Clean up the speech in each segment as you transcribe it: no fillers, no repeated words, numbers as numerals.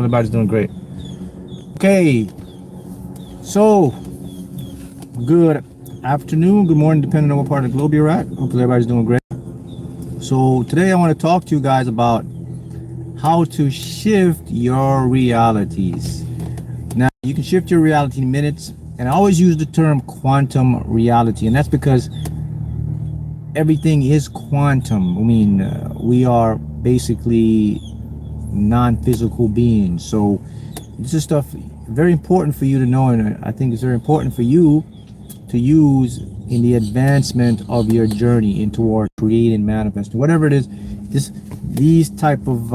everybody's doing great. Okay, so good afternoon, good morning, depending on what part of the globe you're at. Hopefully everybody's doing great. So today I want to talk to you guys about how to shift your realities. Now, you can shift your reality in minutes, and I always use the term quantum reality, and that's because everything is quantum. I mean, we are basically non-physical beings, so this is stuff very important for you to know, and I think it's very important for you to use in the advancement of your journey in toward creating, manifesting, whatever it is. These type of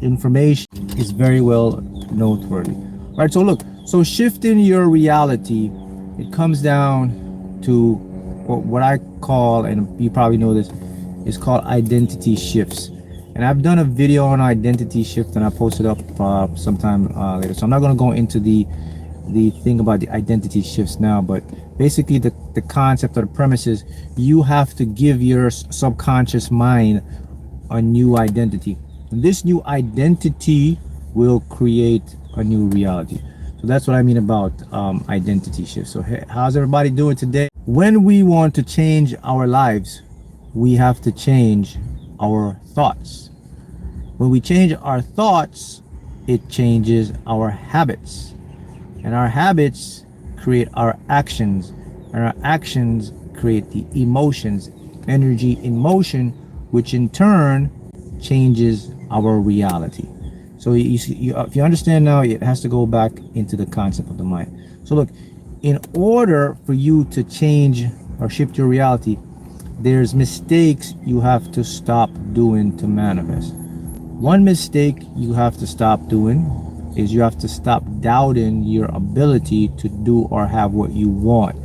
information is very well noteworthy. All right, so look, so shifting your reality, it comes down to what I call, and you probably know this, is called identity shifts. And I've done a video on identity shift, and I posted up sometime later. So I'm not going to go into the thing about the identity shifts now, but basically the concept or the premise is you have to give your subconscious mind a new identity. And this new identity will create a new reality. So that's what I mean about identity shifts. So how's everybody doing today? When we want to change our lives, we have to change our thoughts. When we change our thoughts, it changes our habits, and our habits create our actions, and our actions create the emotions, energy in motion, which in turn changes our reality. So if you understand now, it has to go back into the concept of the mind. So look, in order for you to change or shift your reality, there's mistakes you have to stop doing to manifest. One mistake you have to stop doing is you have to stop doubting your ability to do or have what you want.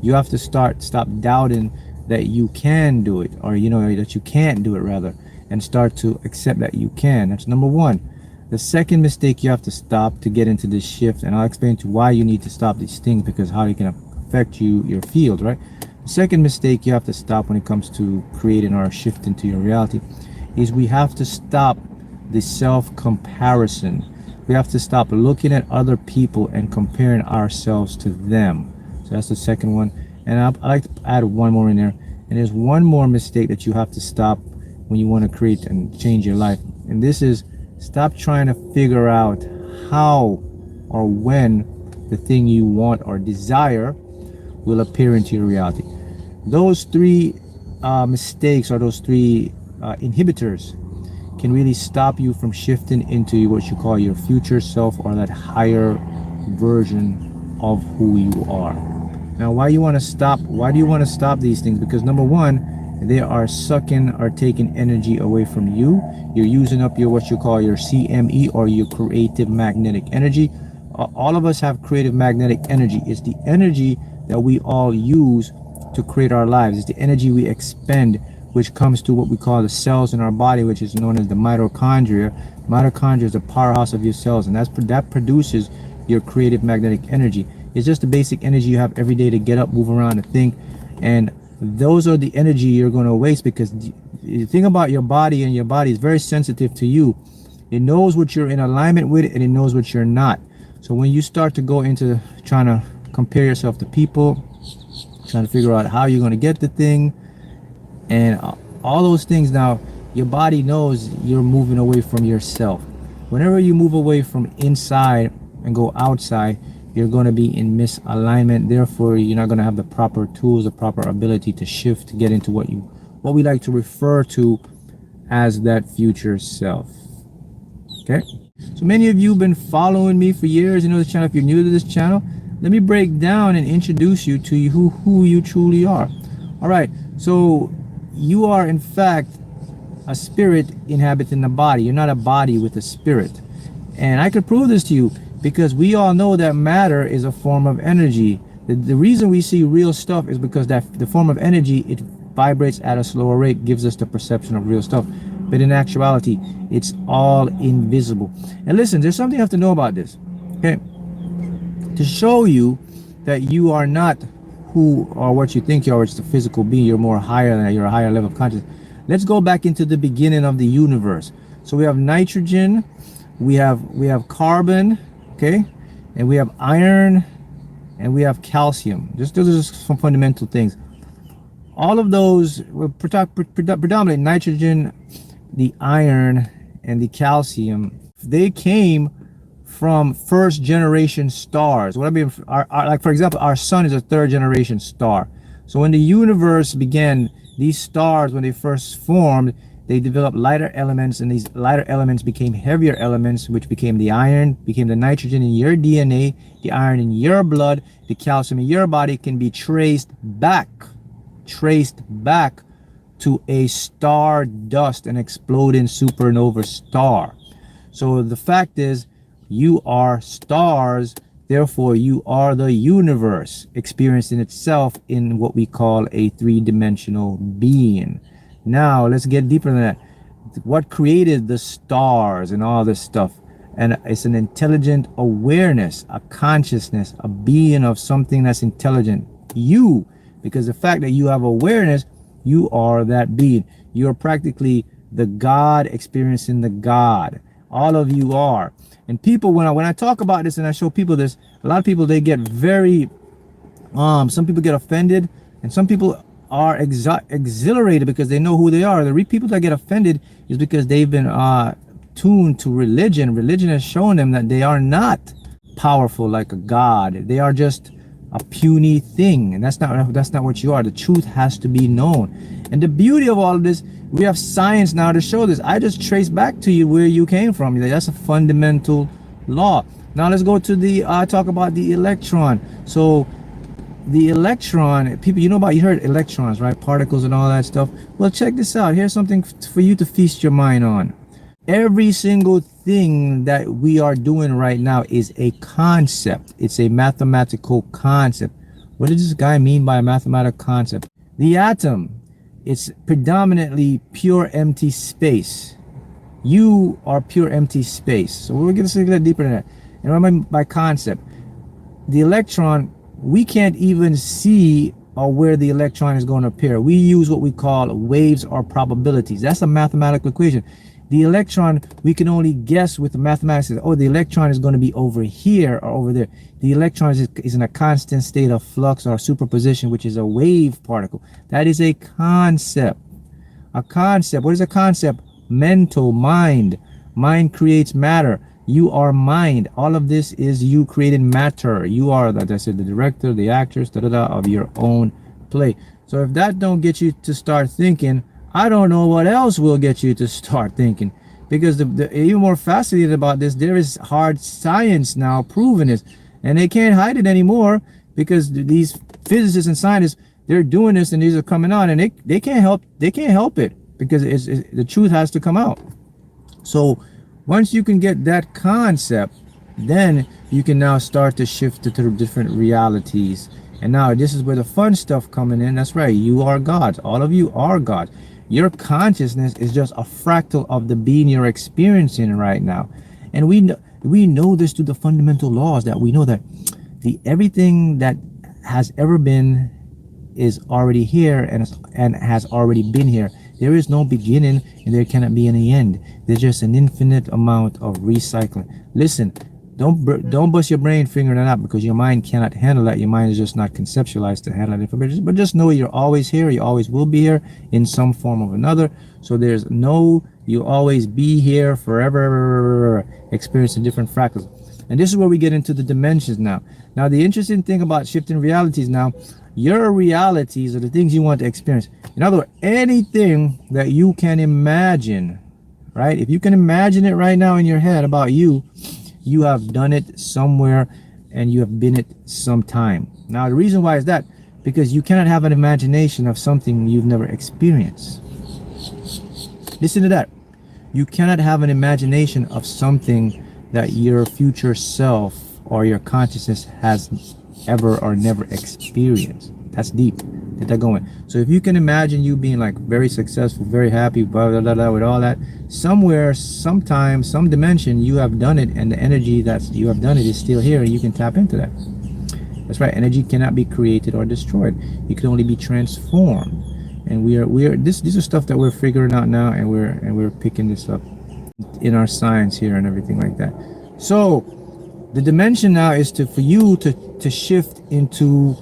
You have to stop doubting that you can do it, or that you can't do it rather, and start to accept that you can. That's number one. The second mistake you have to stop to get into this shift, and I'll explain to you why you need to stop these things, because how they can affect your field, right? The second mistake you have to stop when it comes to creating or shifting to your reality is we have to stop the self-comparison. We have to stop looking at other people and comparing ourselves to them. So that's the second one. And I like to add one more in there. And there's one more mistake that you have to stop when you want to create and change your life. And this is, stop trying to figure out how or when the thing you want or desire will appear into your reality. Those three mistakes, or those three inhibitors, can really stop you from shifting into what you call your future self, or that higher version of who you are. Now, why do you want to stop these things? Because number one, they are sucking or taking energy away from you. You're using up what you call your CME, or your creative magnetic energy. All of us have creative magnetic energy. It's the energy that we all use to create our lives. It's the energy we expend, which comes to what we call the cells in our body, which is known as the mitochondria. Mitochondria is the powerhouse of your cells, and that produces your creative magnetic energy. It's just the basic energy you have every day to get up, move around, and think. And those are the energy you're going to waste, because you think about your body, and your body is very sensitive to you. It knows what you're in alignment with, and it knows what you're not. So when you start to go into trying to compare yourself to people, trying to figure out how you're going to get the thing, and all those things, now your body knows you're moving away from yourself. Whenever you move away from inside and go outside, you're going to be in misalignment. Therefore, you're not going to have the proper tools, the proper ability to shift, to get into what we like to refer to as that future self. Okay, so many of you have been following me for years. You know this channel. If you're new to this channel, let me break down and introduce you to who you truly are. All right, so you are in fact a spirit inhabiting the body. You're not a body with a spirit. And I could prove this to you, because we all know that matter is a form of energy. The reason we see real stuff is because that the form of energy, it vibrates at a slower rate, gives us the perception of real stuff. But in actuality, it's all invisible. And listen, there's something you have to know about this. Okay, to show you that you are not who or what you think you are, it's the physical being. You're more higher than that. You're a higher level of consciousness. Let's go back into the beginning of the universe. So we have nitrogen, we have carbon, okay, and we have iron, and we have calcium. Just those are just some fundamental things. All of those were predominantly nitrogen, the iron, and the calcium. They came from first generation stars. What I mean, like for example, our sun is a third generation star. So when the universe began, these stars, when they first formed, they developed lighter elements, and these lighter elements became heavier elements, which became the iron, became the nitrogen in your DNA, the iron in your blood, the calcium in your body can be traced back to a star dust, an exploding supernova star. So the fact is, you are stars, therefore you are the universe experiencing itself in what we call a three-dimensional being. Now let's get deeper than that. What created the stars and all this stuff? And it's an intelligent awareness, a consciousness, a being of something that's intelligent. You, because the fact that you have awareness, you are that being. You're practically the God experiencing the God. All of you are. And people, when I talk about this and I show people this, a lot of people, they get very some people get offended, and some people are exhilarated because they know who they are. The people that get offended is because they've been tuned to religion. Religion has shown them that they are not powerful like a god. They are just a puny thing, and that's not what you are. The truth has to be known. And the beauty of all of this, we have science now to show this. I just trace back to you where you came from. That's a fundamental law. Now let's go to the talk about the electron. So the electron, people, you heard electrons, right? Particles and all that stuff. Well, check this out. Here's something for you to feast your mind on. Every single thing that we are doing right now is a concept. It's a mathematical concept. What does this guy mean by a mathematical concept? The atom, it's predominantly pure empty space. You are pure empty space. So we're going to look a little deeper than that. And what I mean by concept, the electron, we can't even see where the electron is going to appear. We use what we call waves or probabilities. That's a mathematical equation. The electron, we can only guess with the mathematics. Oh, the electron is going to be over here or over there. The electron is in a constant state of flux or superposition, which is a wave particle. That is a concept. A concept. What is a concept? Mental, mind. Mind creates matter. You are mind. All of this is you creating matter. You are, like I said, the director, the actress, of your own play. So if that don't get you to start thinking, I don't know what else will get you to start thinking. Because the even more fascinating about this, there is hard science now proving this, and they can't hide it anymore, because these physicists and scientists, they're doing this, and these are coming on, and they can't help it, because the truth has to come out. So once you can get that concept, then you can now start to shift to different realities. And now this is where the fun stuff coming in. That's right, you are gods. All of you are gods. Your consciousness is just a fractal of the being you're experiencing right now. And we know this through the fundamental laws, that we know that everything that has ever been is already here and has already been here. There is no beginning, and there cannot be any end. There's just an infinite amount of recycling. Listen, don't bust your brain figuring it out, because your mind cannot handle that. Your mind is just not conceptualized to handle that information. But just know you're always here. You always will be here in some form or another. So there's no, you always be here forever, experiencing different fractals. And this is where we get into the dimensions now. Now, the interesting thing about shifting realities now, your realities are the things you want to experience. In other words, anything that you can imagine, right? If you can imagine it right now in your head about you, you have done it somewhere, and you have been it sometime. Now, the reason why is that, because you cannot have an imagination of something you've never experienced. Listen to that. You cannot have an imagination of something that your future self or your consciousness has ever or never experienced. That's deep. Get that going. So if you can imagine you being like very successful, very happy, blah, blah, blah, blah, with all that, somewhere, sometime, some dimension, you have done it, and the energy that you have done it is still here, and you can tap into that. That's right. Energy cannot be created or destroyed. It can only be transformed. And these are stuff that we're figuring out now, and we're picking this up. in our science here and everything like that. So the dimension now is for you to shift into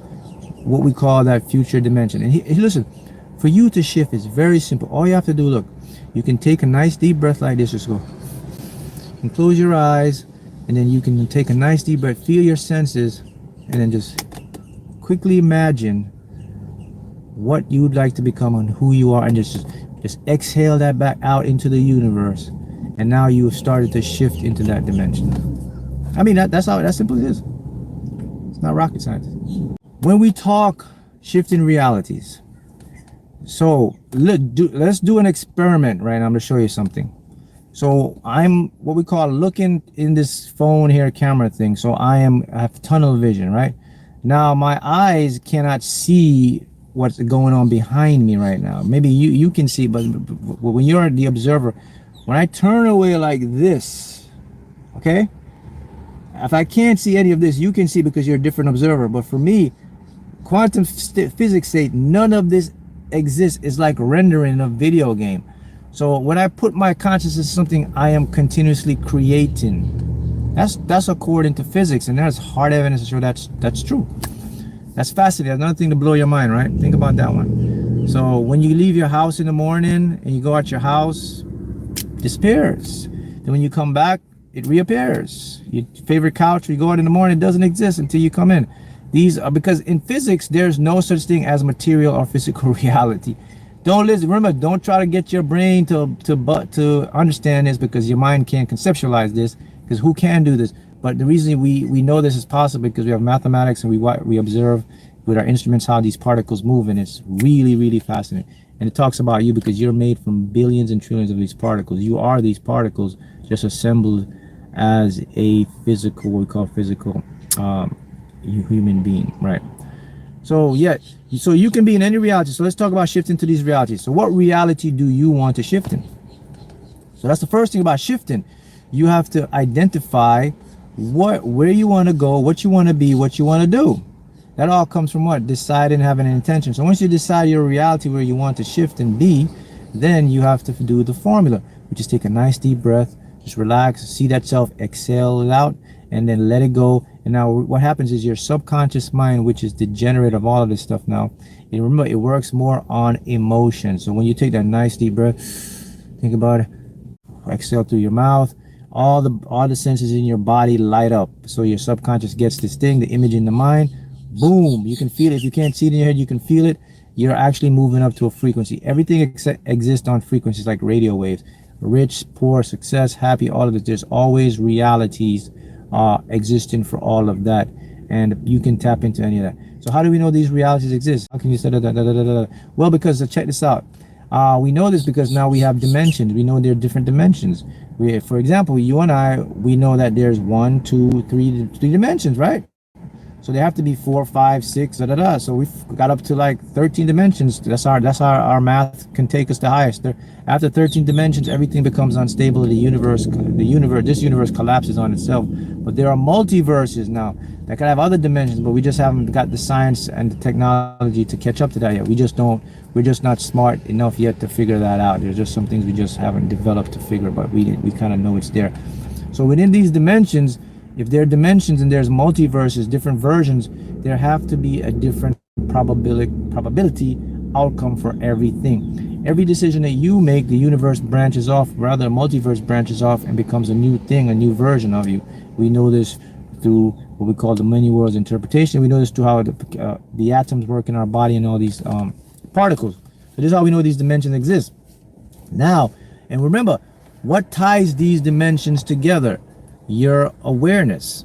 what we call that future dimension. And listen, for you to shift is very simple. All you have to do, look, you can take a nice deep breath like this. Just go and close your eyes, and then you can take a nice deep breath, feel your senses, and then just quickly imagine what you'd like to become and who you are, and just exhale that back out into the universe. And now you have started to shift into that dimension. I mean, that's simple it is. It's not rocket science. When we talk shifting realities, so let's do an experiment right now. I'm going to show you something. So I'm what we call looking in this phone here camera thing. So I have tunnel vision, right? Now my eyes cannot see what's going on behind me right now. Maybe you can see, but when you're the observer, when I turn away like this, okay, if I can't see any of this, you can see because you're a different observer. But for me, quantum physics say none of this exists. It's like rendering a video game. So when I put my consciousness in something, I am continuously creating. That's according to physics, and there's hard evidence to show that's true. That's fascinating. Another thing to blow your mind, right? Think about that one. So when you leave your house in the morning and you go out your house, it disappears. Then when you come back, it reappears. Your favorite couch, you go out in the morning, it doesn't exist until you come in. These are because in physics, there's no such thing as material or physical reality. Don't listen. Remember, don't try to get your brain to understand this, because your mind can't conceptualize this. Because who can do this? But the reason we know this is possible because we have mathematics, and we observe with our instruments how these particles move, and it's really, really fascinating. And it talks about you because you're made from billions and trillions of these particles. You are these particles just assembled as a physical, what we call physical human being, right? So yeah, so you can be in any reality. So let's talk about shifting to these realities. So what reality do you want to shift in? So that's the first thing about shifting. You have to identify where you want to go, what you want to be, what you want to do. That all comes from what? Deciding, having an intention. So once you decide your reality where you want to shift and be, then you have to do the formula, which is take a nice deep breath, just relax, see that self, exhale it out, and then let it go. And now what happens is your subconscious mind, which is the generator of all of this stuff now, and remember, it works more on emotion. So when you take that nice deep breath, think about it, exhale through your mouth, all the senses in your body light up. So your subconscious gets this thing, the image in the mind, boom, you can feel it. If you can't see it in your head, you can feel it. You're actually moving up to a frequency. Everything exists on frequencies like radio waves. Rich, poor, success, happy, all of it. There's always realities existing for all of that, and you can tap into any of that. So how do we know these realities exist? How can you say that? Well, because check this out. We know this because now we have dimensions. We know there are different dimensions. For example, you and I, we know that there's 1, 2, 3 dimensions, right? So there have to be 4, 5, 6, So we've got up to like 13 dimensions. That's our math can take us the highest. After 13 dimensions, everything becomes unstable. This universe collapses on itself. But there are multiverses now that can have other dimensions, but we just haven't got the science and the technology to catch up to that yet. We're just not smart enough yet to figure that out. There's just some things we just haven't developed to figure, but we kind of know it's there. So within these dimensions, if there are dimensions and there's multiverses, different versions, there have to be a different probability outcome for everything. Every decision that you make, the universe branches off, rather multiverse branches off and becomes a new thing, a new version of you. We know this through what we call the many worlds interpretation. We know this through how the atoms work in our body and all these particles. So this is how we know these dimensions exist. Now, and remember, what ties these dimensions together? Your awareness,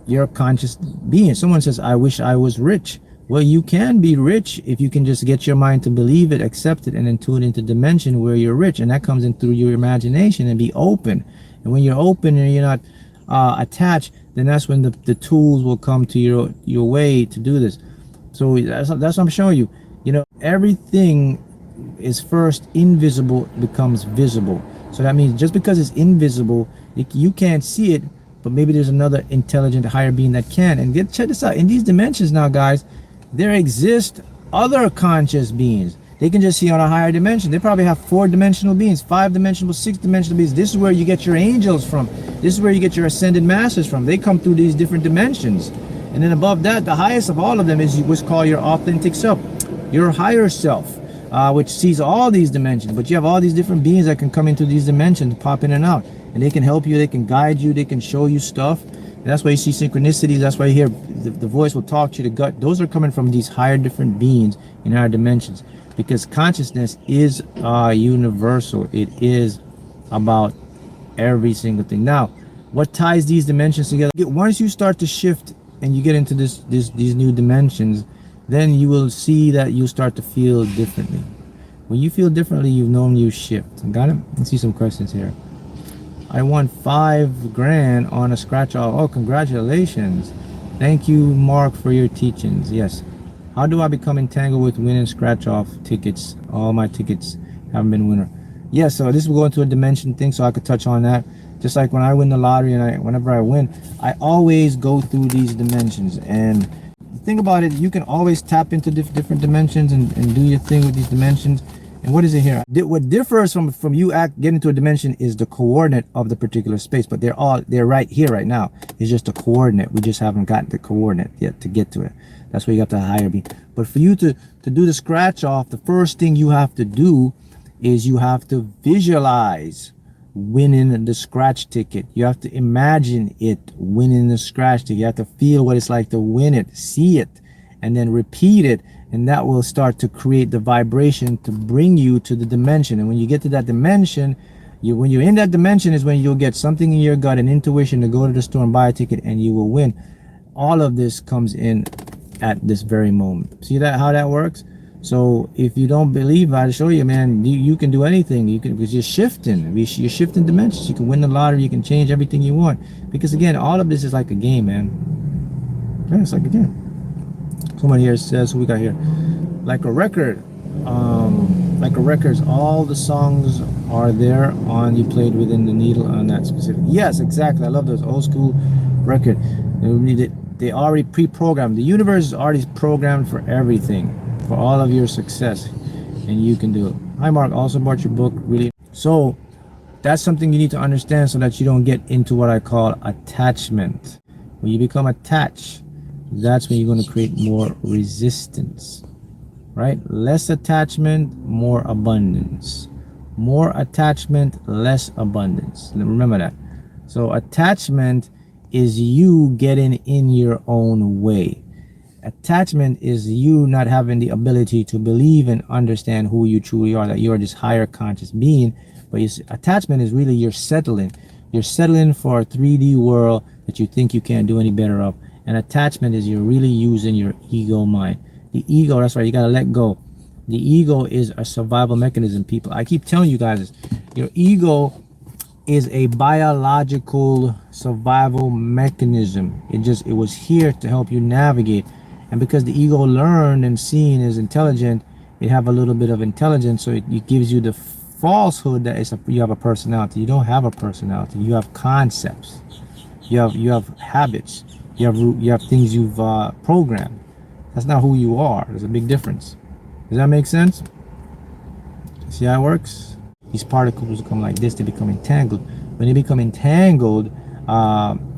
your conscious being. Someone says, I wish I was rich. Well, you can be rich if you can just get your mind to believe it, accept it, and then tune into dimension where you're rich. And that comes in through your imagination, and be open. And when you're open and you're not attached, then that's when the tools will come to your way to do this. So that's what I'm showing you. You know, everything is first invisible, becomes visible. So that means just because it's invisible, you can't see it, but maybe there's another intelligent higher being that can. And check this out. In these dimensions now, guys, there exist other conscious beings. They can just see on a higher dimension. They probably have 4-dimensional beings, 5-dimensional, 6-dimensional beings. This is where you get your angels from. This is where you get your ascended masters from. They come through these different dimensions. And then above that, the highest of all of them is what's called your authentic self, your higher self, which sees all these dimensions. But you have all these different beings that can come into these dimensions, pop in and out. And they can help you, they can guide you, they can show you stuff. And that's why you see synchronicities. That's why you hear the voice will talk to you, the gut. Those are coming from these higher different beings in our dimensions. Because consciousness is universal. It is about every single thing. Now, what ties these dimensions together? Once you start to shift and you get into these new dimensions, then you will see that you start to feel differently. When you feel differently, you've known you shift. Got it? Let's see some questions here. I won $5 grand on a scratch off. Oh, congratulations. Thank you, Mark, for your teachings. Yes. How do I become entangled with winning scratch off tickets? All my tickets haven't been winner. Yeah, so this will go into a dimension thing, so I could touch on that. Just like when I win the lottery and whenever I win, I always go through these dimensions. And think about it, you can always tap into different dimensions and do your thing with these dimensions. And what is it here? What differs from you getting to a dimension is the coordinate of the particular space, but they're right here right now. It's just a coordinate. We just haven't gotten the coordinate yet to get to it. That's where you got the higher being. But for you to do the scratch off, the first thing you have to do is you have to visualize winning the scratch ticket. You have to imagine it winning the scratch ticket. You have to feel what it's like to win it, see it, and then repeat it. And that will start to create the vibration to bring you to the dimension. And when you get to that dimension, when you're in that dimension is when you'll get something in your gut, an intuition to go to the store and buy a ticket, and you will win. All of this comes in at this very moment. See that how that works? So if you don't believe, I'll show you, man. You can do anything. You can, because you're shifting. You're shifting dimensions. You can win the lottery. You can change everything you want. Because again, all of this is like a game, man. Yeah, it's like a game. Someone here says, who we got here? Like a record. Like a record's all the songs are there on you played within the needle on that specific. Yes, exactly. I love those old school record. They already pre-programmed. The universe is already programmed for everything, for all of your success, and you can do it. Hi Mark, also bought your book. Really, so that's something you need to understand so that you don't get into what I call attachment. When you become attached, that's when you're going to create more resistance, right? Less attachment, more abundance. More attachment, less abundance. Remember that. So attachment is you getting in your own way. Attachment is you not having the ability to believe and understand who you truly are, that you are this higher conscious being. But attachment is really you're settling. You're settling for a 3D world that you think you can't do any better of. And attachment is you're really using your ego mind. The ego, that's right, you gotta let go. The ego is a survival mechanism, people. I keep telling you guys, your ego is a biological survival mechanism. It was here to help you navigate. And because the ego learned and seen is intelligent, it have a little bit of intelligence, so it gives you the falsehood that you have a personality. You don't have a personality. You have concepts. You have habits. You have things you've programmed. That's not who you are. There's a big difference. Does that make sense? See how it works? These particles come like this, they become entangled. When they become entangled,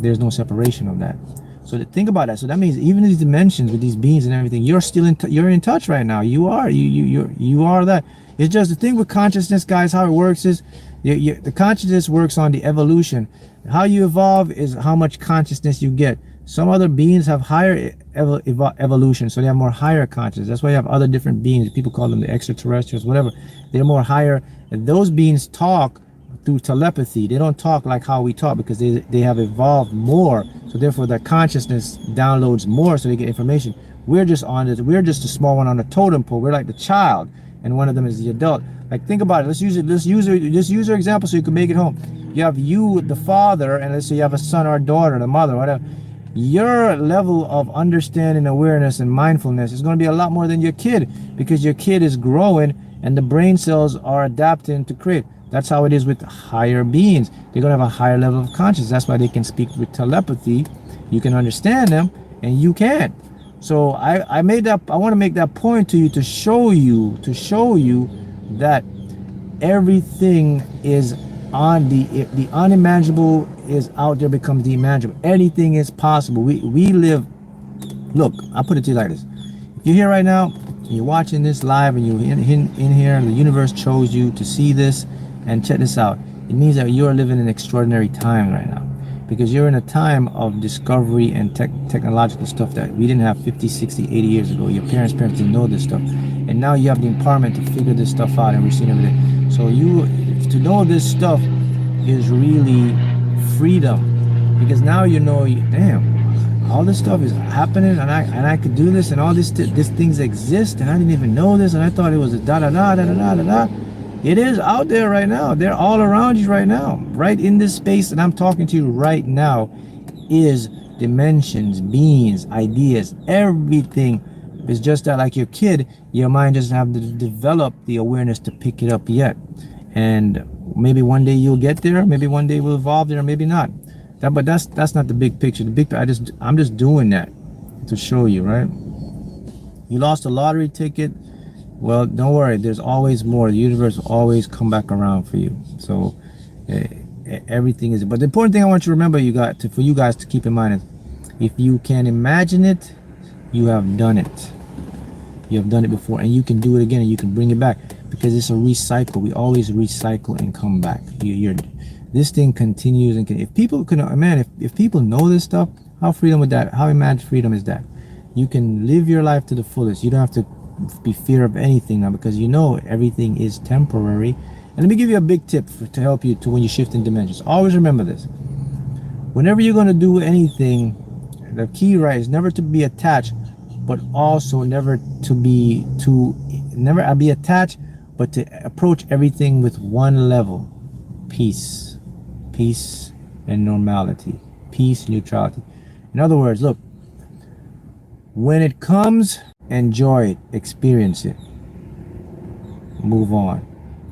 there's no separation of that. So think about that. So that means even these dimensions with these beings and everything, you're still you're in touch right now. You are that. It's just the thing with consciousness, guys. How it works is the consciousness works on the evolution. How you evolve is how much consciousness you get. Some other beings have higher evolution, so they have more higher consciousness. That's why you have other different beings. People call them the extraterrestrials, whatever. They're more higher. And those beings talk through telepathy. They don't talk like how we talk because they have evolved more. So therefore, their consciousness downloads more, so they get information. We're just the small one on the totem pole. We're like the child, and one of them is the adult. Like, think about it. Let's use your example so you can make it home. You have you, the father, and let's say you have a son or a daughter, the mother, whatever. Your level of understanding, awareness, and mindfulness is going to be a lot more than your kid, because your kid is growing and the brain cells are adapting to create. That's how it is with higher beings. They're going to have a higher level of consciousness. That's why they can speak with telepathy. You can understand them, and you can't. So I made that, I want to make that point to you, to show you that everything is on the unimaginable is out there, becomes the imaginable. Anything is possible. We live, look, I'll put it to you like this. If you're here right now, you're watching this live, and you're in here, the universe chose you to see this, and check this out. It means that you're living an extraordinary time right now, because you're in a time of discovery and technological stuff that we didn't have 50, 60, 80 years ago. Your parents didn't know this stuff, and now you have the empowerment to figure this stuff out, and we're seeing everything. So to know this stuff is really freedom, because now you know, damn, all this stuff is happening, and I could do this, and all these things exist, and I didn't even know this, and I thought it was a da da da da da da da. It is out there right now. They're all around you right now, right in this space that I'm talking to you right now. Is dimensions, beings, ideas, everything. It's just that, like your kid, your mind doesn't have to develop the awareness to pick it up yet, and maybe one day you'll get there. Maybe one day we'll evolve there, maybe not. But that's not the big picture. The big, I'm just doing that to show you, right? You lost a lottery ticket. Well, don't worry. There's always more. The universe will always come back around for you. So everything is. But the important thing I want you to remember, for you guys to keep in mind, is if you can imagine it, you have done it. You have done it before, and you can do it again, and you can bring it back, because it's a recycle. We always recycle and come back. This thing continues, and if people could, man, if people know this stuff, how imagined freedom is that? You can live your life to the fullest. You don't have to be fear of anything now, because you know everything is temporary. And let me give you a big tip to help you when you shift in dimensions. Always remember this: whenever you're going to do anything, the key, right, is never to be attached, but also never be attached, but to approach everything with one level: peace and normality, peace and neutrality. In other words, look, when it comes, enjoy it, experience it, move on.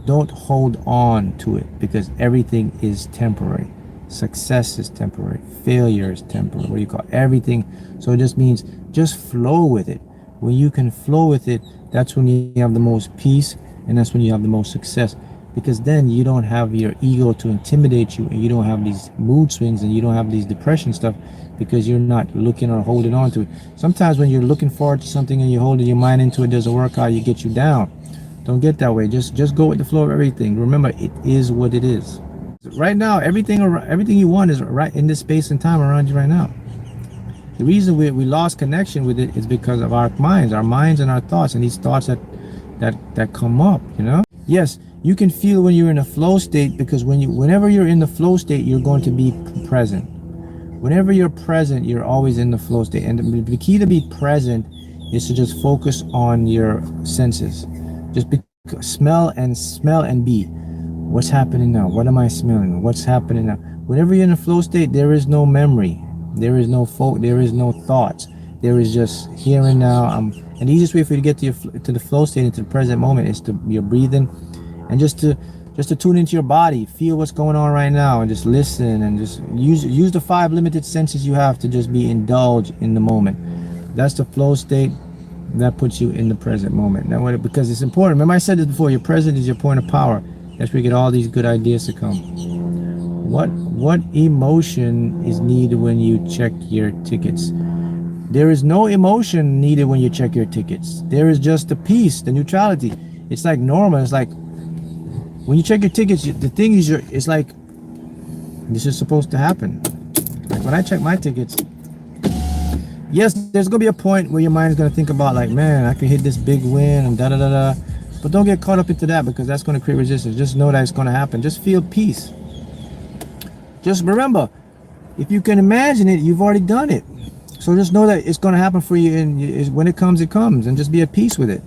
Don't hold on to it, because everything is temporary. Success is temporary, failure is temporary, what do you call it? Everything. So it just means just flow with it. When you can flow with it, that's when you have the most peace, and that's when you have the most success, because then you don't have your ego to intimidate you, and you don't have these mood swings, and you don't have these depression stuff, because you're not looking or holding on to it. Sometimes when you're looking forward to something and you're holding your mind into it, doesn't work out, you get you down. Don't get that way. Just go with the flow of everything. Remember, it is what it is. Right now, everything you want is right in this space and time around you right now. The reason we lost connection with it is because of our minds and our thoughts, and these thoughts that come up, you know. Yes, you can feel when you're in a flow state, because whenever you're in the flow state, you're going to be present. Whenever you're present, you're always in the flow state. And the key to be present is to just focus on your senses. Just smell and be. What's happening now? What am I smelling? What's happening now? Whenever you're in a flow state, there is no memory. There is no there is no thoughts. There is just here and now. And the easiest way for you to get to the flow state, into the present moment, is to your breathing, and just to tune into your body, feel what's going on right now, and just listen, and just use the 5 limited senses you have to just be indulged in the moment. That's the flow state. That puts you in the present moment. Now, because it's important. Remember, I said this before. Your present is your point of power. That's where you get all these good ideas to come. What emotion is needed when you check your tickets? There is no emotion needed when you check your tickets. There is just the peace, the neutrality. It's like normal. It's like when you check your tickets, the thing is, it's like this is supposed to happen. Like when I check my tickets, yes, there's gonna be a point where your mind is gonna think about, like, man, I can hit this big win and da da da da. But don't get caught up into that, because that's gonna create resistance. Just know that it's gonna happen. Just feel peace. Just remember, if you can imagine it, you've already done it. So just know that it's gonna happen for you, and when it comes, and just be at peace with it.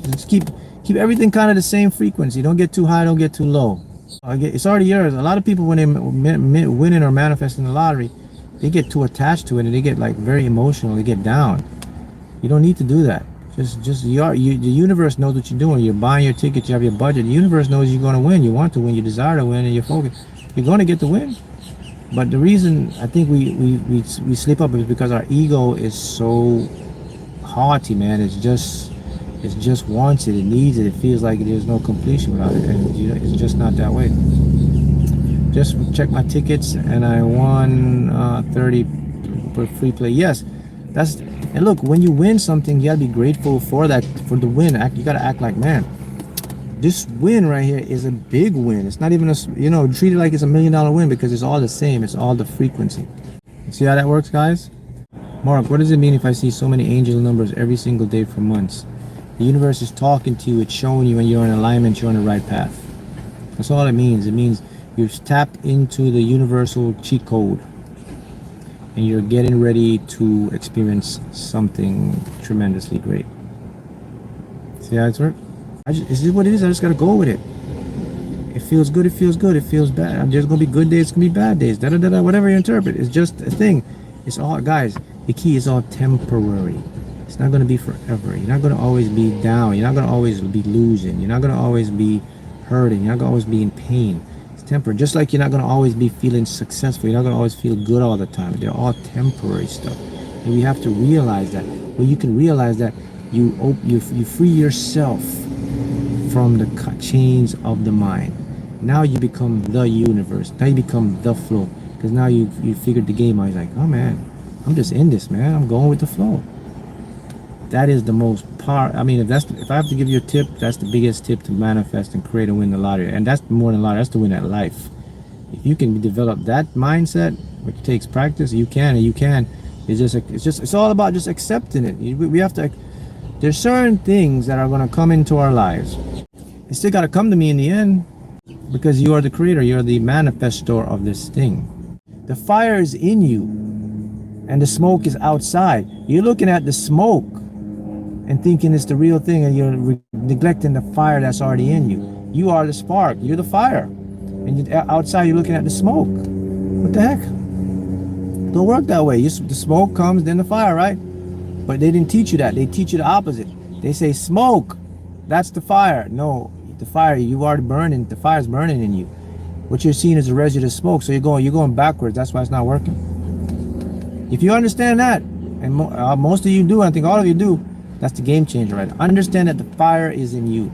Just keep everything kind of the same frequency. Don't get too high, don't get too low. It's already yours. A lot of people, when they winning or manifesting the lottery, they get too attached to it, and they get like very emotional. They get down. You don't need to do that. The universe knows what you're doing. You're buying your ticket. You have your budget. The universe knows you're going to win. You want to win. You desire to win, and you're focused. You're going to get the win. But the reason I think we slip up is because our ego is so haughty, man. It just wants it. It needs it. It feels like there's no completion without it, and you know, it's just not that way. Just check my tickets, and I won 30 per free play. Yes, that's. And look, when you win something, you gotta be grateful for that, for the win. You gotta act like, man, this win right here is a big win. It's not even a, you know, treat it like it's $1 million win, because it's all the same. It's all the frequency. See how that works, guys? Mark, what does it mean if I see so many angel numbers every single day for months? The universe is talking to you. It's showing you when you're in alignment, you're on the right path. That's all it means. It means you've tapped into the universal cheat code, and you're getting ready to experience something tremendously great. See how it's work? Is this what it is? I just gotta go with it. It feels good, it feels good, it feels bad. There's gonna be good days, it's gonna be bad days, whatever you interpret. It's just a thing. It's all, guys, the key is all temporary. It's not gonna be forever. You're not gonna always be down. You're not gonna always be losing. You're not gonna always be hurting. You're not gonna always be in pain. Temporary, just like you're not going to always be feeling successful. You're not going to always feel good all the time. They're all temporary stuff, and we have to realize that. When you can realize that, you free yourself from the chains of the mind. Now you become the universe. Now you become the flow, because now you figured the game out. You're like, oh man, I'm just in this, man. I'm going with the flow. That is the most power. I mean, if I have to give you a tip, that's the biggest tip to manifest and create and win the lottery. And that's more than a lottery. That's to win at life. If you can develop that mindset, which takes practice, you can. It's all about just accepting it. We have to. There's certain things that are going to come into our lives. It's still got to come to me in the end, because you are the creator. You're the manifestor of this thing. The fire is in you, and the smoke is outside. You're looking at the smoke and thinking it's the real thing, and you're neglecting the fire that's already in you. You are the spark. You're the fire. And outside, you're looking at the smoke. What the heck? Don't work that way. The smoke comes, then the fire, right? But they didn't teach you that. They teach you the opposite. They say smoke, that's the fire. No, the fire, you are burning. The fire's burning in you. What you're seeing is a residue of smoke. So you're going backwards. That's why it's not working. If you understand that, and most of you do, I think all of you do, that's the game changer, right? Understand that the fire is in you.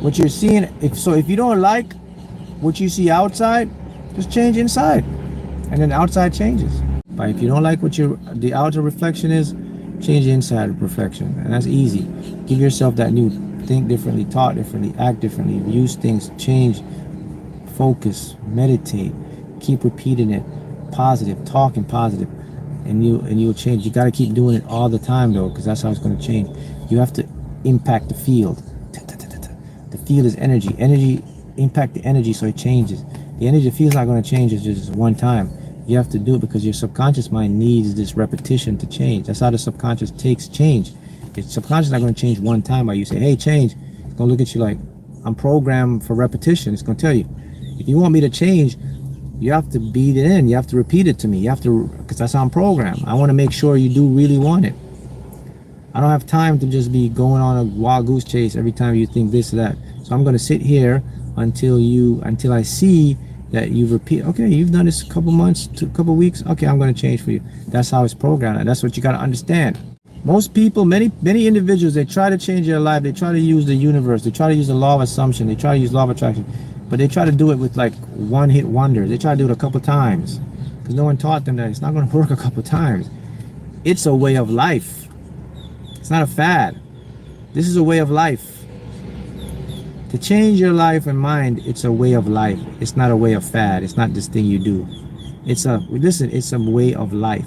What you're seeing, if you don't like what you see outside, just change inside, and then outside changes. But if you don't like what the outer reflection is, change the inside reflection, and that's easy. Give yourself that new, think differently, talk differently, act differently, use things, change, focus, meditate, keep repeating it, positive, talking positive. And you'll change. You got to keep doing it all the time, though, because that's how it's going to change. You have to impact the field. The field is energy. Energy, impact the energy so it changes. The energy, the field's not going to change. It's just one time. You have to do it because your subconscious mind needs this repetition to change. That's how the subconscious takes change. The subconscious is not going to change one time. While you say, hey, change, it's going to look at you like, I'm programmed for repetition. It's going to tell you, if you want me to change, you have to beat it in. You have to repeat it to me. You have to, because that's how I'm programmed. I want to make sure you do really want it. I don't have time to just be going on a wild goose chase every time you think this or that. So I'm going to sit here until I see that you repeat. Okay, you've done this a couple months, a couple weeks. Okay, I'm going to change for you. That's how it's programmed. And that's what you got to understand. Most people, many individuals, they try to change their life. They try to use the universe. They try to use the law of assumption. They try to use law of attraction. But they try to do it with like one-hit wonder. They try to do it a couple times because no one taught them that it's not going to work a couple times. It's a way of life. It's not a fad. This is a way of life. To change your life and mind, it's a way of life. It's not a way of fad. It's not this thing you do. It's a way of life.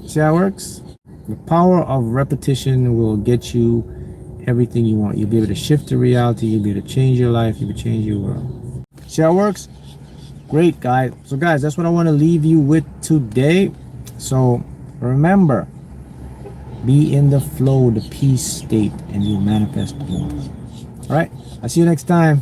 See how it works? The power of repetition will get you everything you want. You'll be able to shift the reality. You'll be able to change your life. You'll be able to change your world. See how it works? Great, guys. So guys, that's what I want to leave you with today. So remember, be in the flow, the peace state, and you'll manifest more. All right, I'll see you next time.